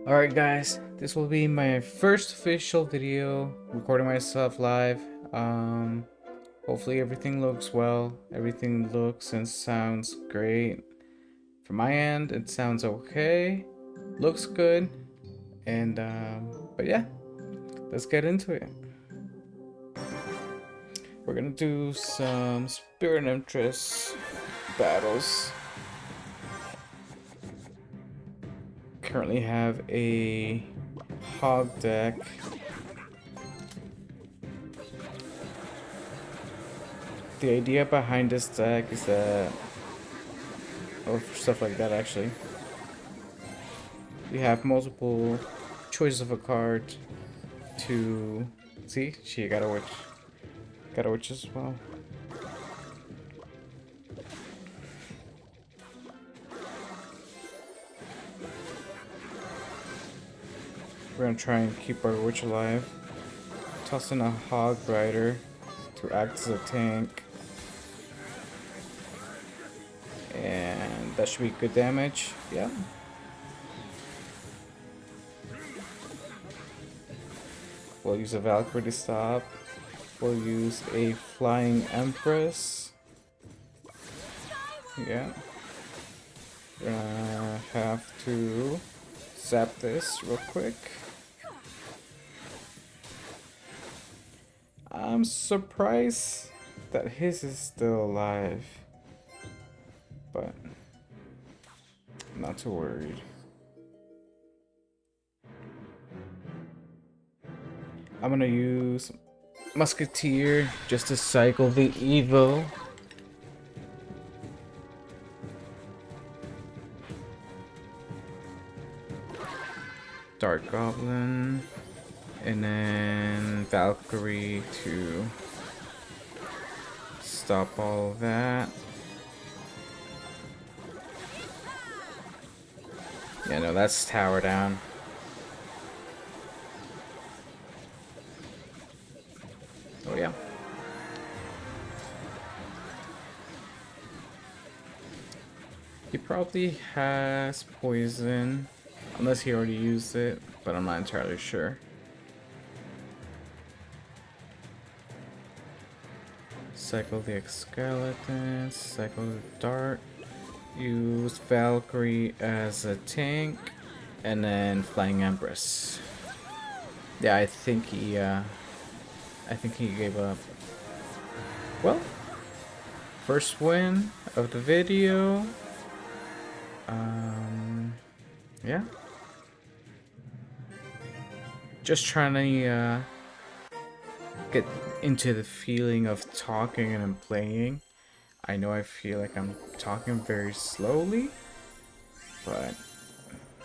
Alright guys, this will be my first official video recording myself live. Hopefully everything looks well, everything looks and sounds great. From my end, it sounds okay, looks good, and but yeah, let's get into it. We're gonna do some spirit interest battles. Currently have a hog deck. The idea behind this deck is that, or stuff like that actually, you have multiple choices of a card to see. She got a witch as well. We're gonna try and keep our witch alive. Toss in a hog rider to act as a tank, and that should be good damage. Yeah. We'll use a Valkyrie to stop. We'll use a flying empress. Yeah. We're gonna have to zap this real quick. I'm surprised that his is still alive, but I'm not too worried. I'm gonna use Musketeer just to cycle the Evo. Dark Goblin, and then Valkyrie to stop all of that. Yeah, no, that's tower down. Oh yeah. He probably has poison, unless he already used it, but I'm not entirely sure. Cycle the skeleton, cycle the dart, use Valkyrie as a tank, and then Flying Empress. Yeah, I think he gave up. Well, first win of the video. Yeah. Just trying to get into the feeling of talking and playing. I know I feel like I'm talking very slowly, but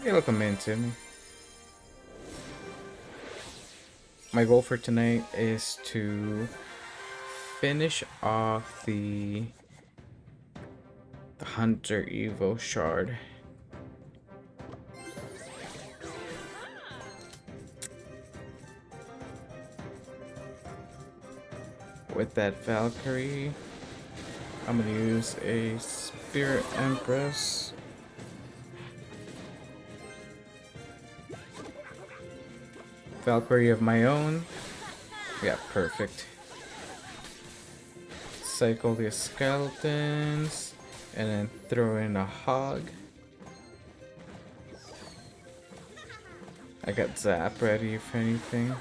it'll come into me. My goal for tonight is to finish off the Hunter Evo shard. With that Valkyrie, I'm gonna use a Spirit Empress. Valkyrie of my own. Yeah, perfect. Cycle the skeletons, and then throw in a hog. I got Zap ready if anything.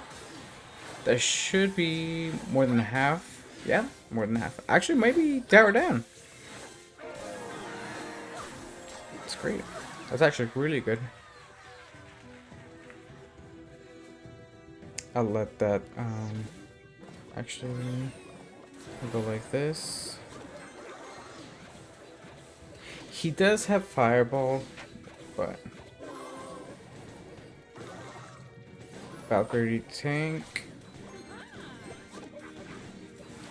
That should be more than half. Yeah, more than half. Actually, maybe tower down. That's great. That's actually really good. I'll let that, actually, I'll go like this. He does have Fireball, but Valkyrie tank.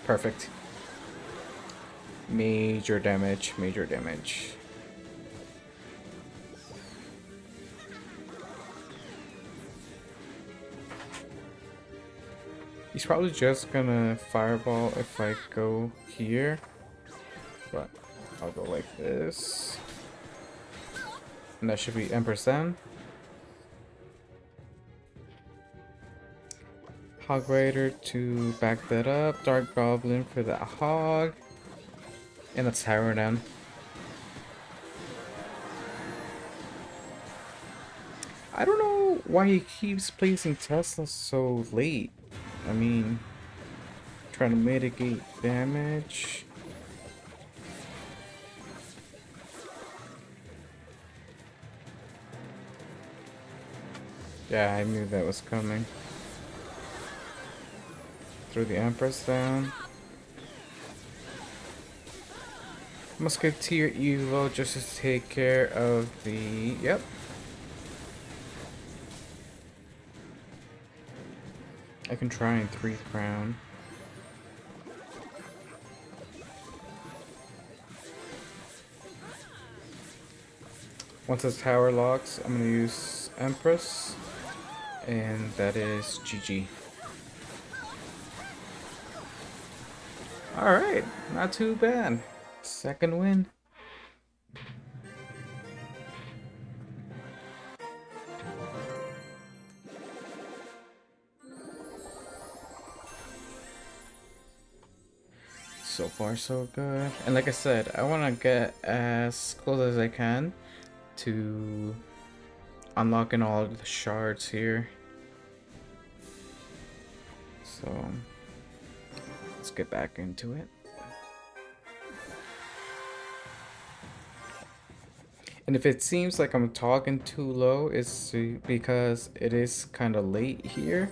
Perfect. Major damage, major damage. He's probably just gonna Fireball if I go here, but I'll go like this. And that should be Empress then. Hog Rider to back that up. Dark Goblin for the Hog. And let's tower down. I don't know why he keeps placing Tesla so late. I mean, trying to mitigate damage. Yeah, I knew that was coming. Throw the Empress down. Musketeer Evo just to take care of the... Yep. I can try and 3 crown. Once this tower locks, I'm gonna use Empress. And that is GG. Alright, not too bad. Second win. So far so good. And like I said, I want to get as close as I can to unlocking all of the shards here. So let's get back into it. And if it seems like I'm talking too low, it's because it is kind of late here.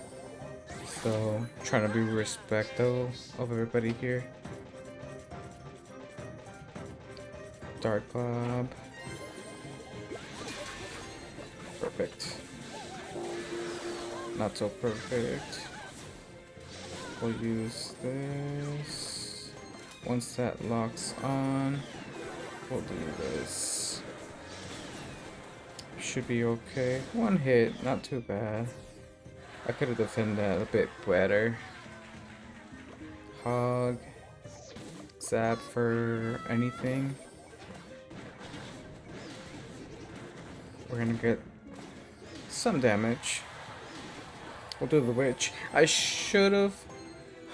So trying to be respectful of everybody here. Dark Bob. Perfect. Not so perfect. We'll use this. Once that locks on, we'll do this. Should be okay. One hit, not too bad. I could have defended that a bit better. Hog. Zap for anything. We're gonna get some damage. We'll do the witch. I should have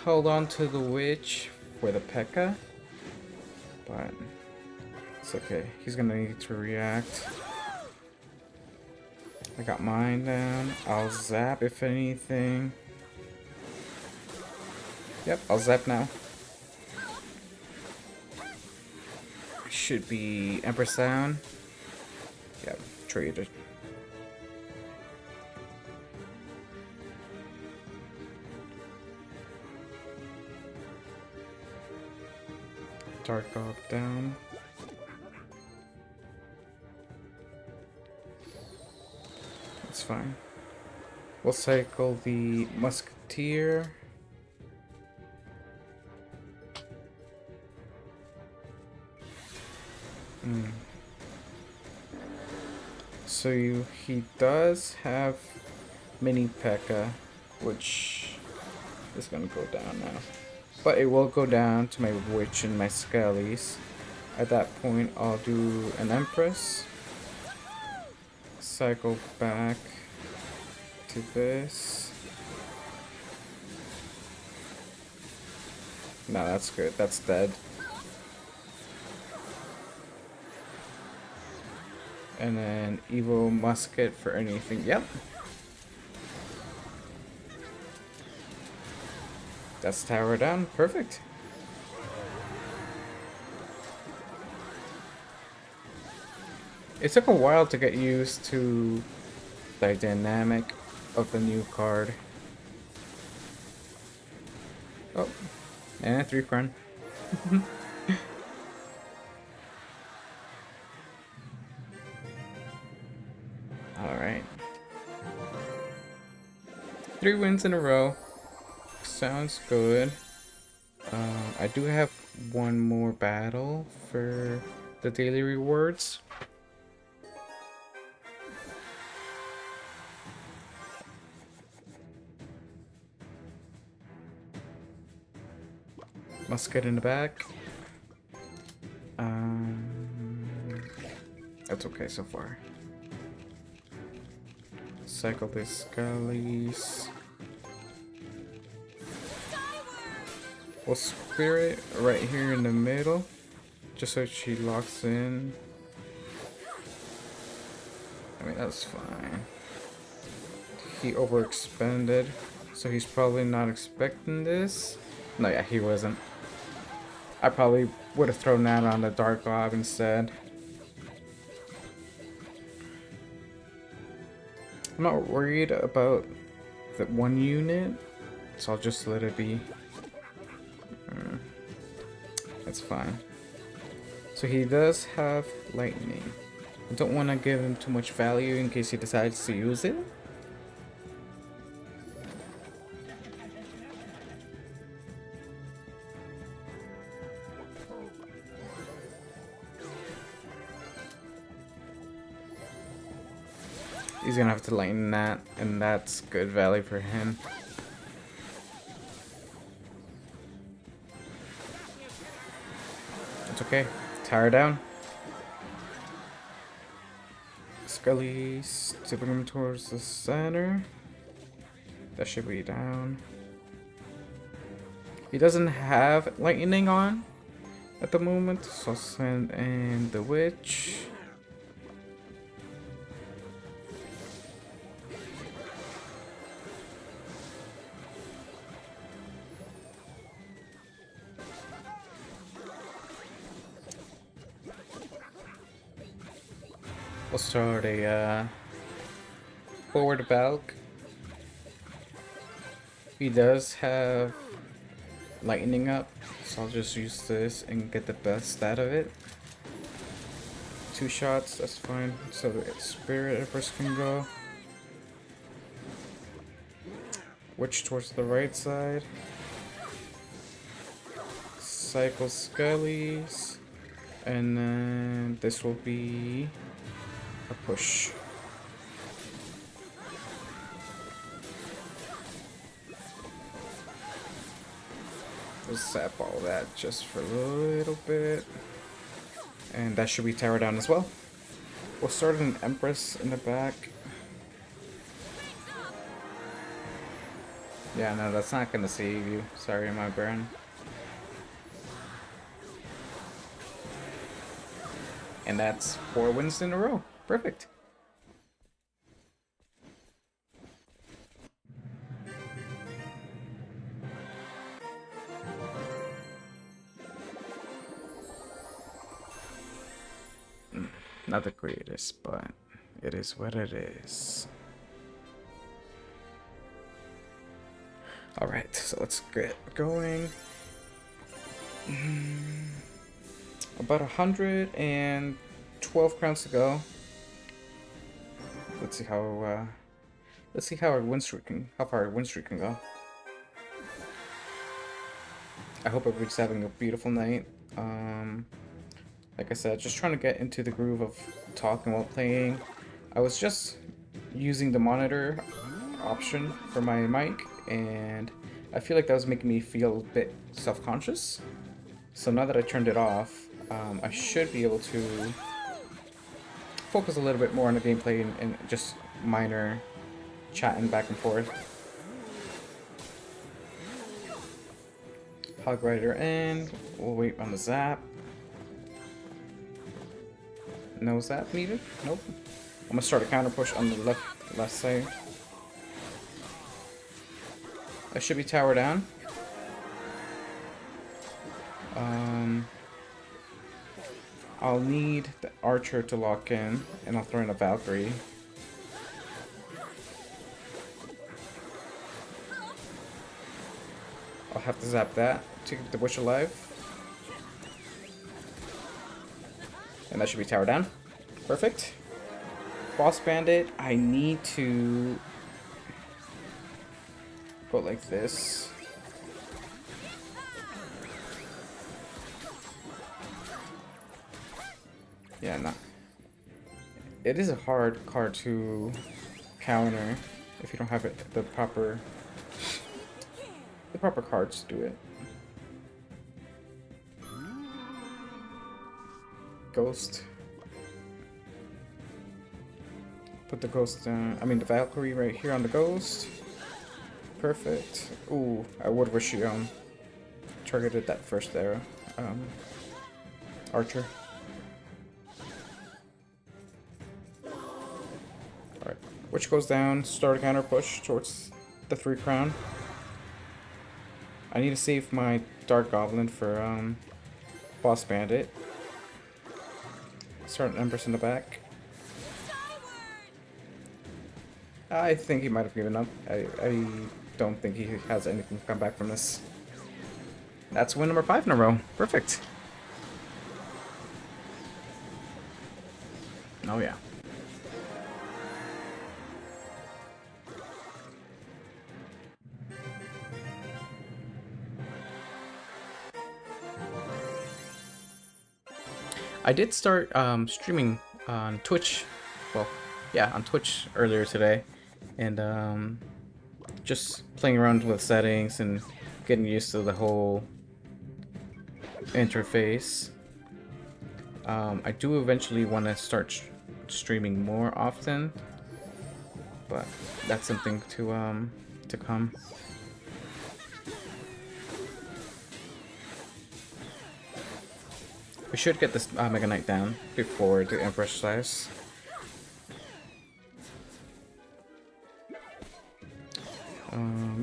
held on to the witch for the P.E.K.K.A. But it's okay. He's gonna need to react. I got mine down. I'll zap if anything. Yep, I'll zap now. Should be Empress down. Yep, traded. Dark Gob down. That's fine. We'll cycle the Musketeer. So he does have mini P.E.K.K.A, which is gonna go down now. But it will go down to my witch and my skellies. At that point, I'll do an Empress. Cycle back to this. No, that's good. That's dead. And then Evo Musket for anything. Yep. That's tower down. Perfect. It took a while to get used to the dynamic of the new card. Oh, and 3 crown. Alright. 3 wins in a row. Sounds good. I do have one more battle for the daily rewards. Musket in the back. That's okay so far. Cycle this Scullies. We'll spirit right here in the middle, just so she locks in. I mean, that's fine. He overexpended, so he's probably not expecting this. No, yeah, he wasn't. I probably would have thrown that on the Dark Glob instead. I'm not worried about the one unit, so I'll just let it be. That's fine. So he does have lightning. I don't want to give him too much value in case he decides to use it. He's gonna have to lighten that, and that's good value for him. It's okay. Tower down. Scully's tipping him towards the center. That should be down. He doesn't have lightning on at the moment, so I'll send in the witch. We'll start a forward Valk. He does have lightning up, so I'll just use this and get the best out of it. 2 shots, that's fine. So the Spirit Empress can go. Witch towards the right side. Cycle Scullies. And then this will be a push. We'll sap all that just for a little bit. And that should be tower down as well. We'll start an Empress in the back. Yeah, no, that's not gonna save you. Sorry, my Baron. And that's 4 wins in a row. Perfect. Not the greatest, but it is what it is. Alright, so let's get going. About 112 crowns to go. Let's see how our win streak can, how far our win streak can go. I hope everybody's having a beautiful night. Like I said, just trying to get into the groove of talking while playing. I was just using the monitor option for my mic, and I feel like that was making me feel a bit self-conscious. So now that I turned it off, I should be able to focus a little bit more on the gameplay and just minor chatting back and forth. Hog Rider in. We'll wait on the zap. No zap needed? Nope. I'm gonna start a counter push on the left side. I should be tower down. I'll need the archer to lock in, and I'll throw in a Valkyrie. I'll have to zap that to keep the witch alive. And that should be tower down. Perfect. Boss Bandit, I need to go like this. Yeah, no. It is a hard card to counter if you don't have it the proper cards to do it. Ghost. Put the ghost down. I mean the Valkyrie right here on the ghost. Perfect. Ooh, I would wish you targeted that first arrow. Archer. Alright. Witch goes down, start a counter push towards the 3 crown. I need to save my Dark Goblin for Boss Bandit. Start an Empress in the back. I think he might have given up. I don't think he has anything to come back from this. That's win number 5 in a row. Perfect. Oh yeah. I did start streaming on Twitch. Well, yeah, on Twitch earlier today, and just playing around with settings and getting used to the whole interface. I do eventually want to start streaming more often, but that's something to come. We should get this Mega Knight down before the Empress size.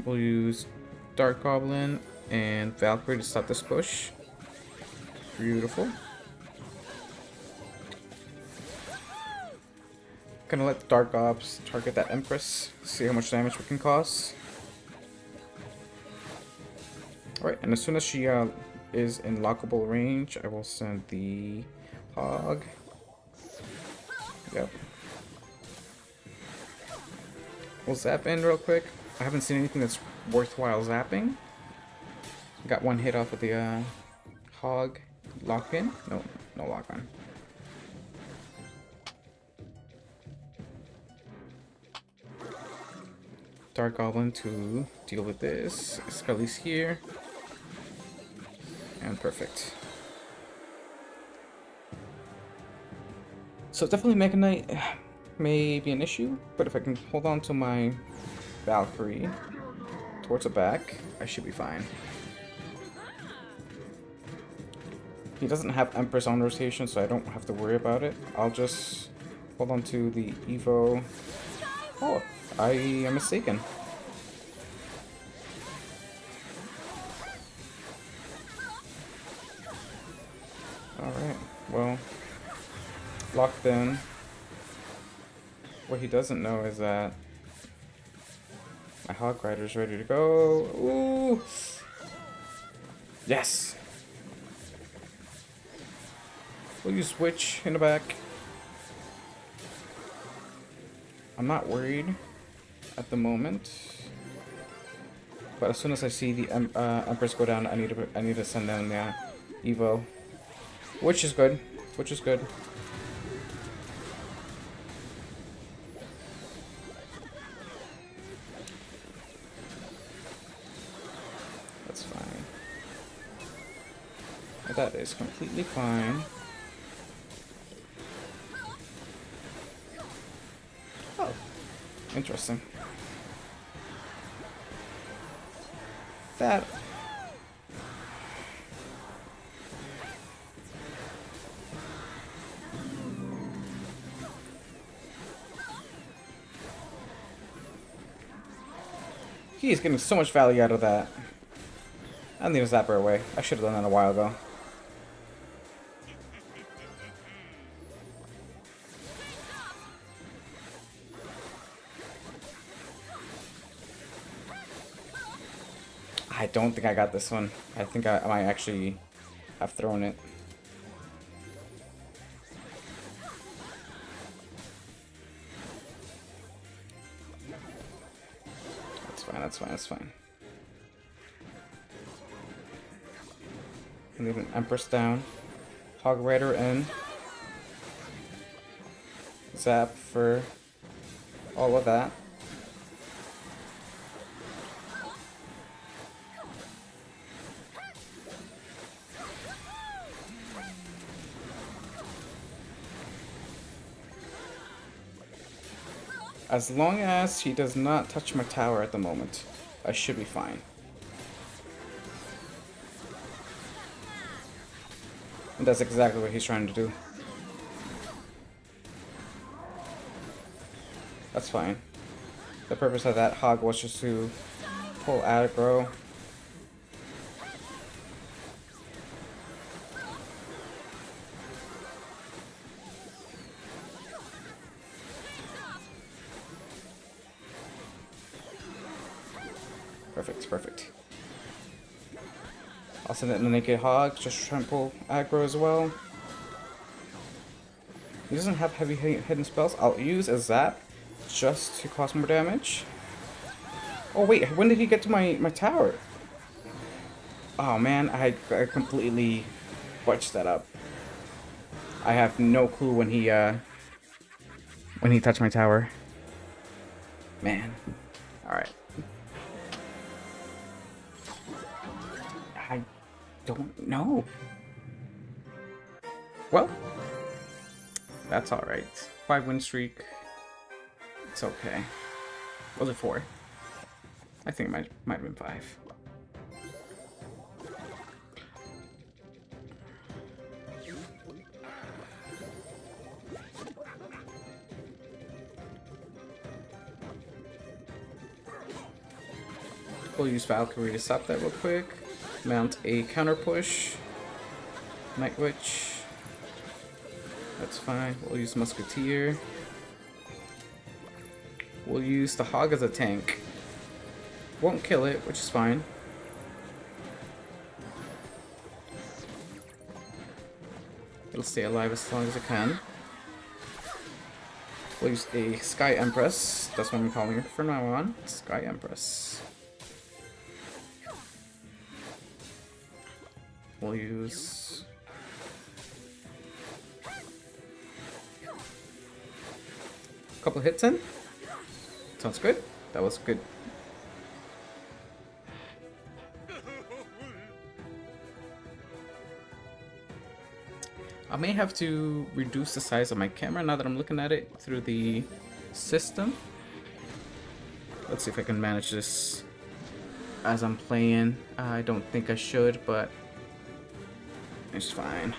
We'll use Dark Goblin and Valkyrie to stop this push. Beautiful. Gonna let the Dark Ops target that Empress, see how much damage we can cause. Alright, and as soon as she is in lockable range, I will send the Hog. Yep. We'll zap in real quick. I haven't seen anything that's worthwhile zapping. Got one hit off of the Hog. Lock in? No, no lock on. Dark Goblin to deal with this. Scully's here. And perfect. So definitely Mega Knight may be an issue, but if I can hold on to my Valkyrie towards the back, I should be fine. He doesn't have Empress on rotation, so I don't have to worry about it. I'll just hold on to the Evo. Oh, I am mistaken. Alright, well, locked in. What he doesn't know is that my Hog Rider's ready to go. Ooh! Yes! We'll use Witch in the back. I'm not worried at the moment, but as soon as I see the Empress go down, I need to send down the Evo, which is good. Which is good. That's fine. That is completely fine. Oh, interesting. That. He is getting so much value out of that. I need to zap her away. I should have done that a while ago. I don't think I got this one. I think I might actually have thrown it. That's fine, that's fine, that's fine. Leave an Empress down. Hog Rider in. Zap for all of that. As long as he does not touch my tower at the moment, I should be fine. And that's exactly what he's trying to do. That's fine. The purpose of that hog was just to pull aggro. Perfect, perfect. I'll send it in the naked hog, just try and pull aggro as well. He doesn't have heavy hidden spells. I'll use a zap just to cause more damage. Oh wait, when did he get to my tower? Oh man, I completely botched that up. I have no clue when he touched my tower. Man. Alright. I don't know. Well, that's alright. 5-win streak. It's okay. Was it 4? I think it might have been 5. We'll use Valkyrie to stop that real quick. Mount a counter push. Night Witch. That's fine. We'll use Musketeer. We'll use the Hog as a tank. Won't kill it, which is fine. It'll stay alive as long as it can. We'll use a Sky Empress. That's what I'm calling her from now on. Sky Empress. We'll use... a couple hits in. Sounds good. That was good. I may have to reduce the size of my camera now that I'm looking at it through the system. Let's see if I can manage this as I'm playing. I don't think I should, but it's fine.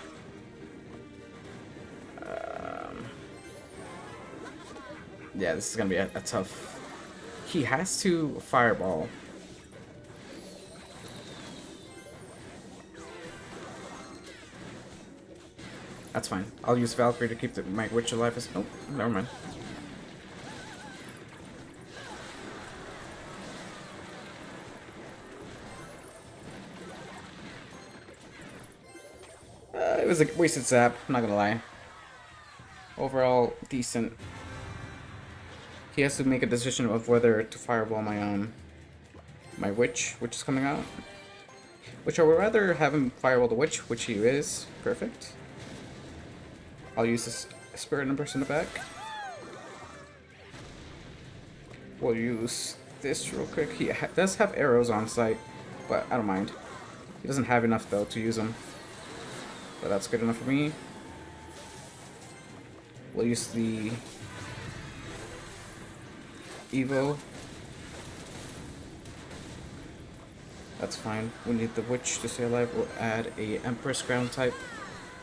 Yeah, this is gonna be a tough... He has to fireball. That's fine. I'll use Valkyrie to keep my witch alive as... Oh, never mind. It was a wasted zap, I'm not gonna lie. Overall, decent. He has to make a decision of whether to fireball my witch, which is coming out. Which I would rather have him fireball the witch, which he is. Perfect. I'll use this Spirit Empress in the back. We'll use this real quick. He does have arrows on site, but I don't mind. He doesn't have enough though to use them. But that's good enough for me. We'll use the Evo. That's fine. We need the witch to stay alive. We'll add a Empress ground type.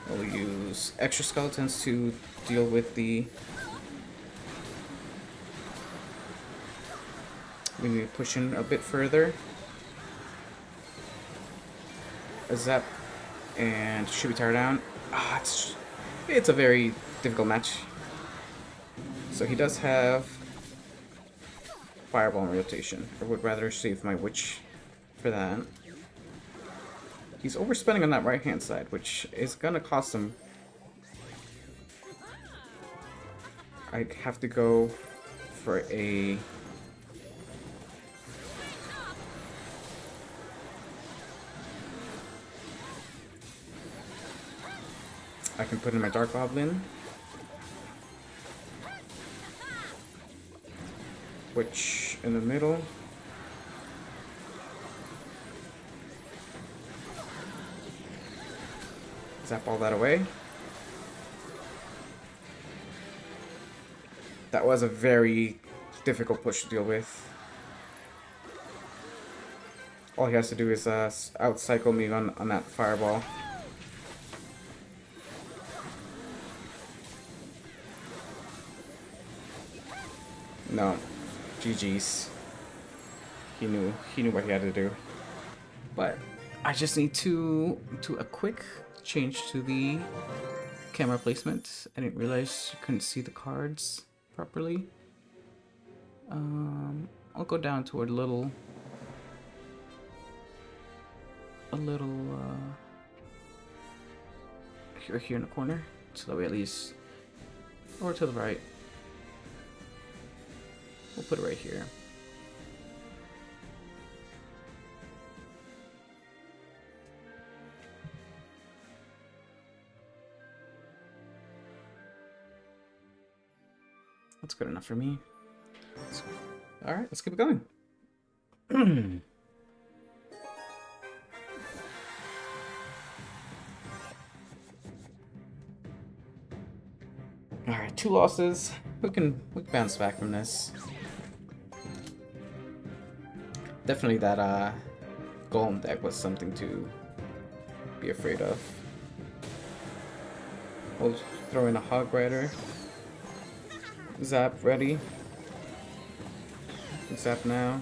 We'll use extra skeletons to deal with the... We need to push in a bit further. A zap and should we tear down? Ah, it's a very difficult match. So he does have Fireball and rotation. I would rather save my witch for that. He's overspending on that right hand side, which is gonna cost him. I have to go for a... I can put in my Dark Goblin. Witch in the middle. Zap all that away. That was a very difficult push to deal with. All he has to do is outcycle me on that fireball. No. GG's. He knew what he had to do. But I just need to do a quick change to the camera placement. I didn't realize you couldn't see the cards properly. I'll go down to a little here in the corner, so that way at least, or to the right. We'll put it right here. That's good enough for me. Alright, let's keep it going. Alright, 2 losses. We can bounce back from this. Definitely that golem deck was something to be afraid of. We'll throw in a Hog Rider. Zap ready. Zap now.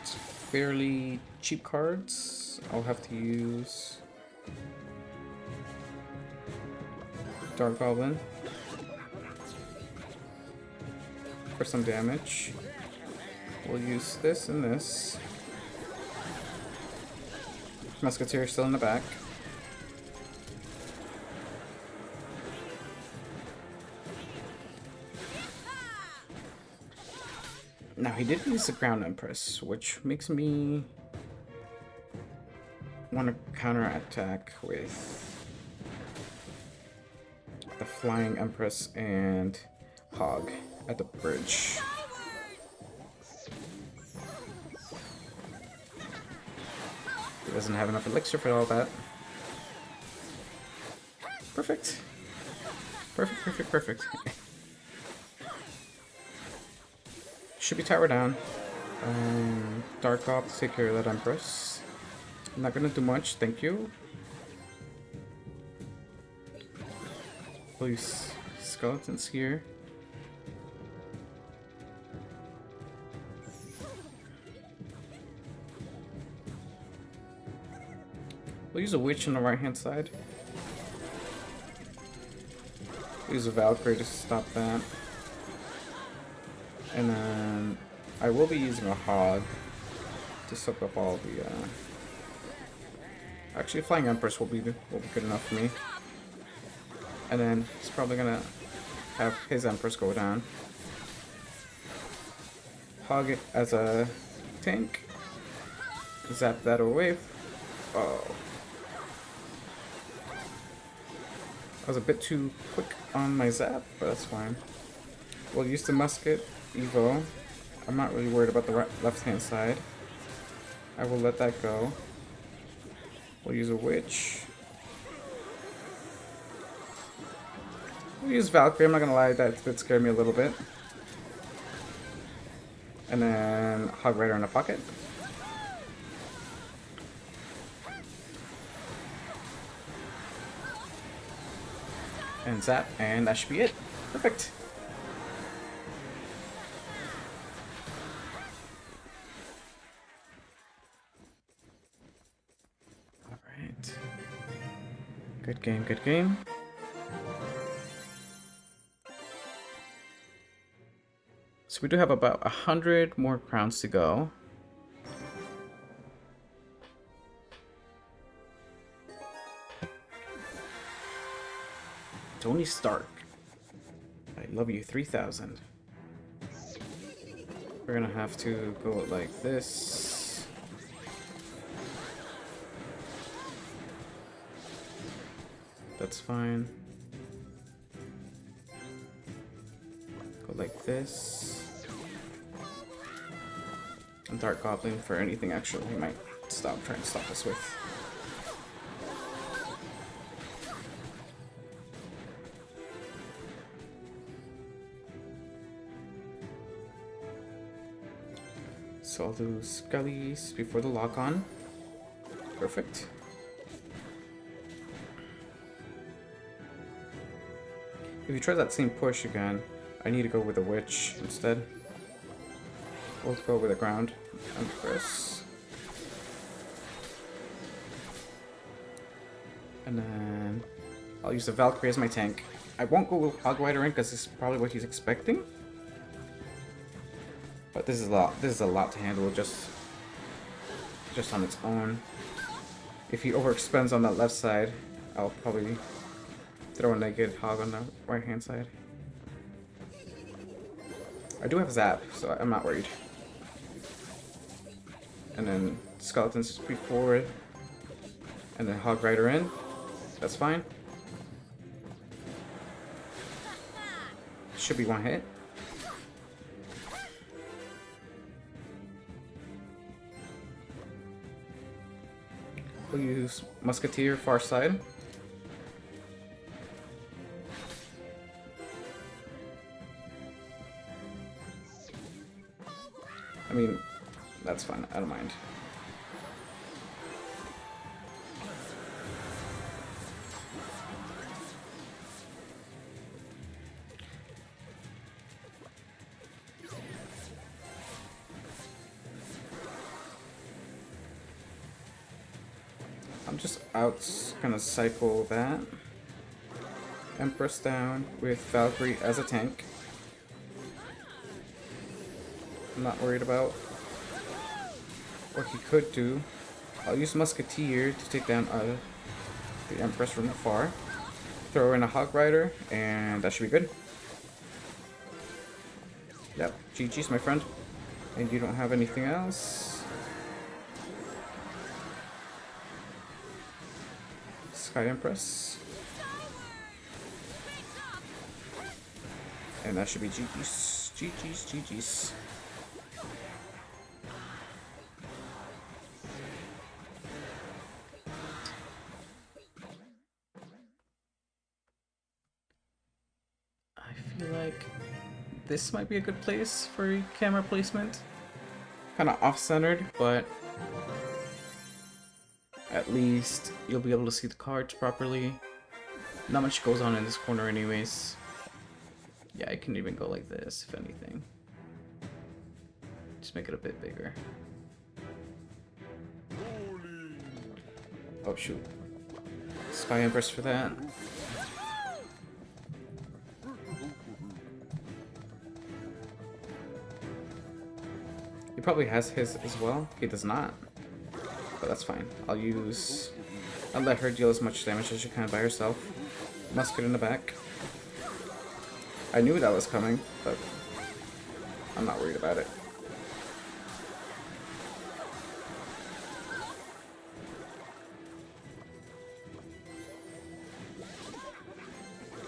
It's fairly cheap cards. I'll have to use Dark Goblin for some damage. We'll use this and this. Musketeer still in the back. Now he did use the Ground Empress, which makes me want to counterattack with the Flying Empress and Hog at the bridge. He doesn't have enough elixir for all that. Perfect. Perfect, perfect, perfect. Should be tower down. Dark Ops, take care of that Empress. I'm not gonna do much, thank you. Please, skeletons here. We'll use a witch on the right hand side. We'll use a Valkyrie to stop that. And then I will be using a Hog to soak up all the actually Flying Empress will be good enough for me. And then he's probably gonna have his Empress go down. Hog it as a tank. Zap that away. Oh. I was a bit too quick on my zap, but that's fine. We'll use the musket, Evo. I'm not really worried about the left-hand side. I will let that go. We'll use a witch. We'll use Valkyrie, I'm not gonna lie, that did scare me a little bit. And then Hog Rider in the pocket. And zap, and that should be it. Perfect. Alright. Good game, good game. So we do have about 100 more crowns to go. Tony Stark. I love you, 3,000. We're gonna have to go like this. That's fine. Go like this. And Dark Goblin for anything extra he might try and stop us with. So I'll do Skellies before the lock-on. Perfect. If you try that same push again, I need to go with a witch instead. We'll go with a ground empress. And then I'll use the Valkyrie as my tank. I won't go with Hog Rider in because this is probably what he's expecting. But this is a lot to handle just on its own. If he overexpends on that left side, I'll probably throw a naked hog on the right hand side. I do have Zap, so I'm not worried. And then skeletons before it. And then Hog Rider in. That's fine. Should be one hit. We'll use Musketeer far side. I mean, that's fine. I don't mind. I'm just gonna cycle that. Empress down with Valkyrie as a tank. I'm not worried about what he could do. I'll use Musketeer to take down the Empress from afar. Throw in a Hog Rider, and that should be good. Yep, GG's, my friend. And you don't have anything else. Sky Empress. And that should be GG's. GG's, GG's. I feel like this might be a good place for camera placement. Kind of off-centered, but at least you'll be able to see the cards properly. Not much goes on in this corner anyways. Yeah, I can even go like this, if anything. Just make it a bit bigger. Oh shoot. Sky Empress for that. He probably has his as well. He does not. But that's fine. I'll let her deal as much damage as she can by herself. Musket in the back. I knew that was coming, but I'm not worried about it.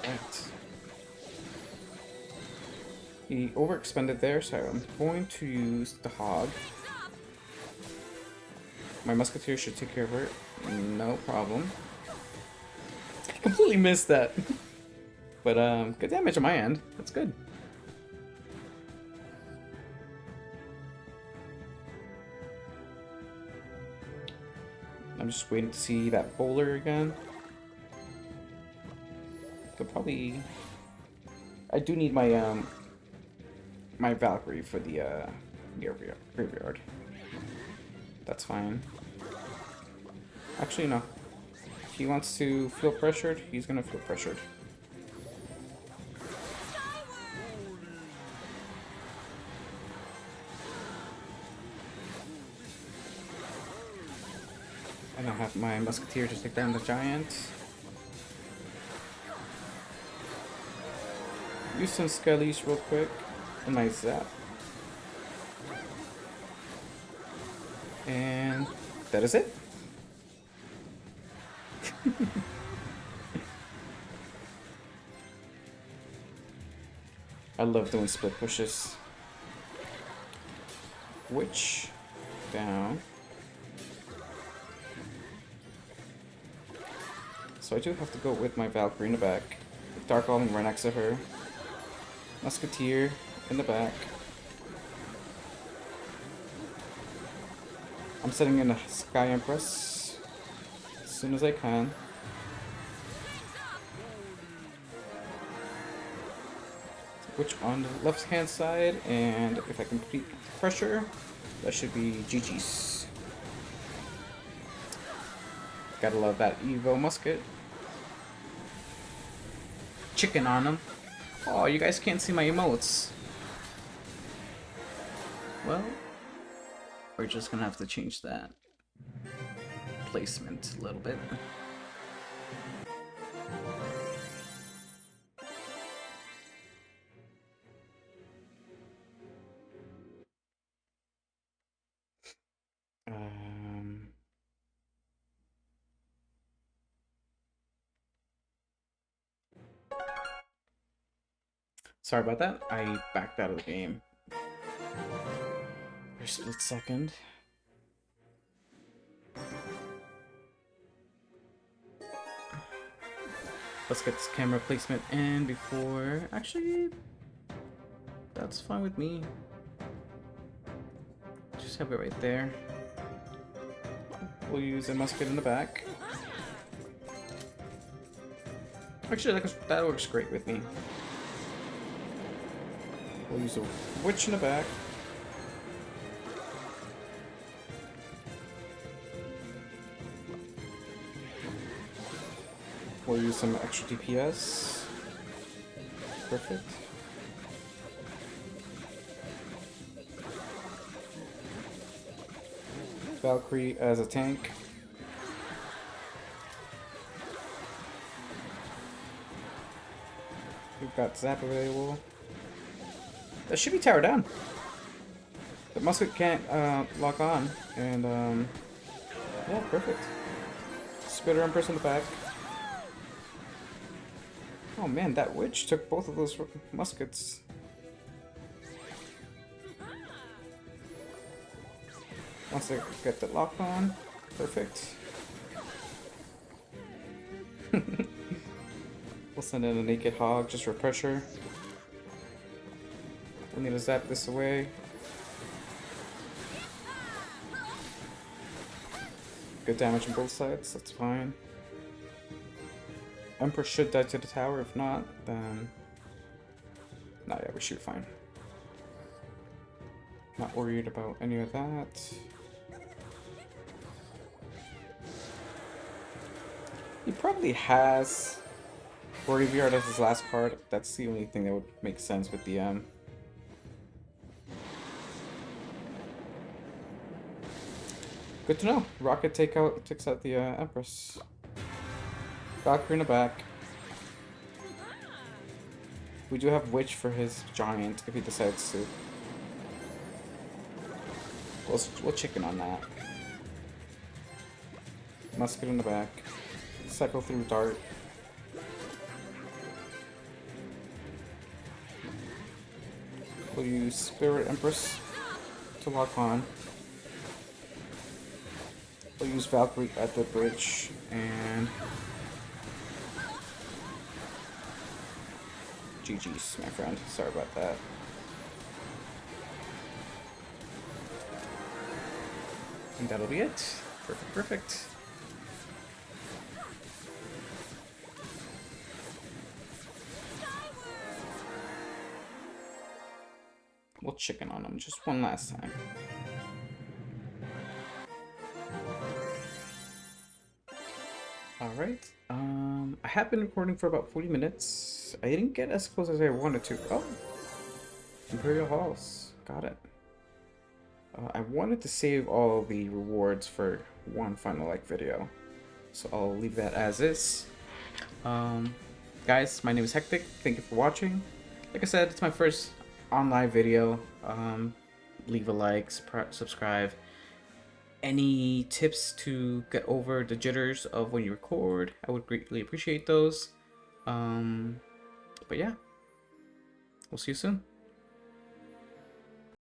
Right. He overexpended there, so I'm going to use the Hog. My Musketeer should take care of her. No problem. I completely missed that. But good damage on my end. That's good. I'm just waiting to see that bowler again. Could probably. I do need my my Valkyrie for the graveyard. That's fine. Actually, no. If he wants to feel pressured, he's gonna feel pressured. And I'll have my Musketeer to take down the giant. Use some skellies real quick. And my Zap. And that is it. I love doing split pushes. Witch down. So I do have to go with my Valkyrie in the back. Dark Golem right next to her. Musketeer in the back. I'm setting in a Sky Empress as soon as I can. Which on the left hand side, and if I complete pressure, that should be GG's. Gotta love that Evo musket. Chicken on them. Oh, you guys can't see my emotes. Well, we're just gonna have to change that placement a little bit. Sorry about that. I backed out of the game for a split second. Let's get this camera placement in before... Actually, that's fine with me. Just have it right there. We'll use a musket in the back. Actually, that works great with me. We'll use a witch in the back. We'll use some extra DPS. Perfect. Valkyrie as a tank. We've got Zap available. That should be tower down. The musket can't lock on, and yeah, perfect. Spitter Empress in the back. Oh man, that witch took both of those muskets. Once they get the lock on, perfect. We'll send in a naked hog just for pressure. We'll need to zap this away. Good damage on both sides, that's fine. Emperor should die to the tower, if not, then... Nah, yeah, we should be fine. Not worried about any of that. He probably has Graveyard as his last card. That's the only thing that would make sense with the Good to know. Rocket takes out the Empress. Valkyrie in the back. We do have Witch for his Giant if he decides to. We'll chicken on that. Musket in the back. Cycle through Dart. We'll use Spirit Empress to lock on. We'll use Valkyrie at the bridge, and GG's, my friend. Sorry about that. And that'll be it. Perfect, perfect. We'll chicken on him just one last time. Alright, I have been recording for about 40 minutes. I didn't get as close as I wanted to. Oh, Imperial Halls, got it. I wanted to save all the rewards for one final like video, so I'll leave that as is. Guys, my name is Hectic. Thank you for watching. Like I said, it's my first online video. Leave a like, subscribe. Any tips to get over the jitters of when you record, I would greatly appreciate those. But yeah, we'll see you soon.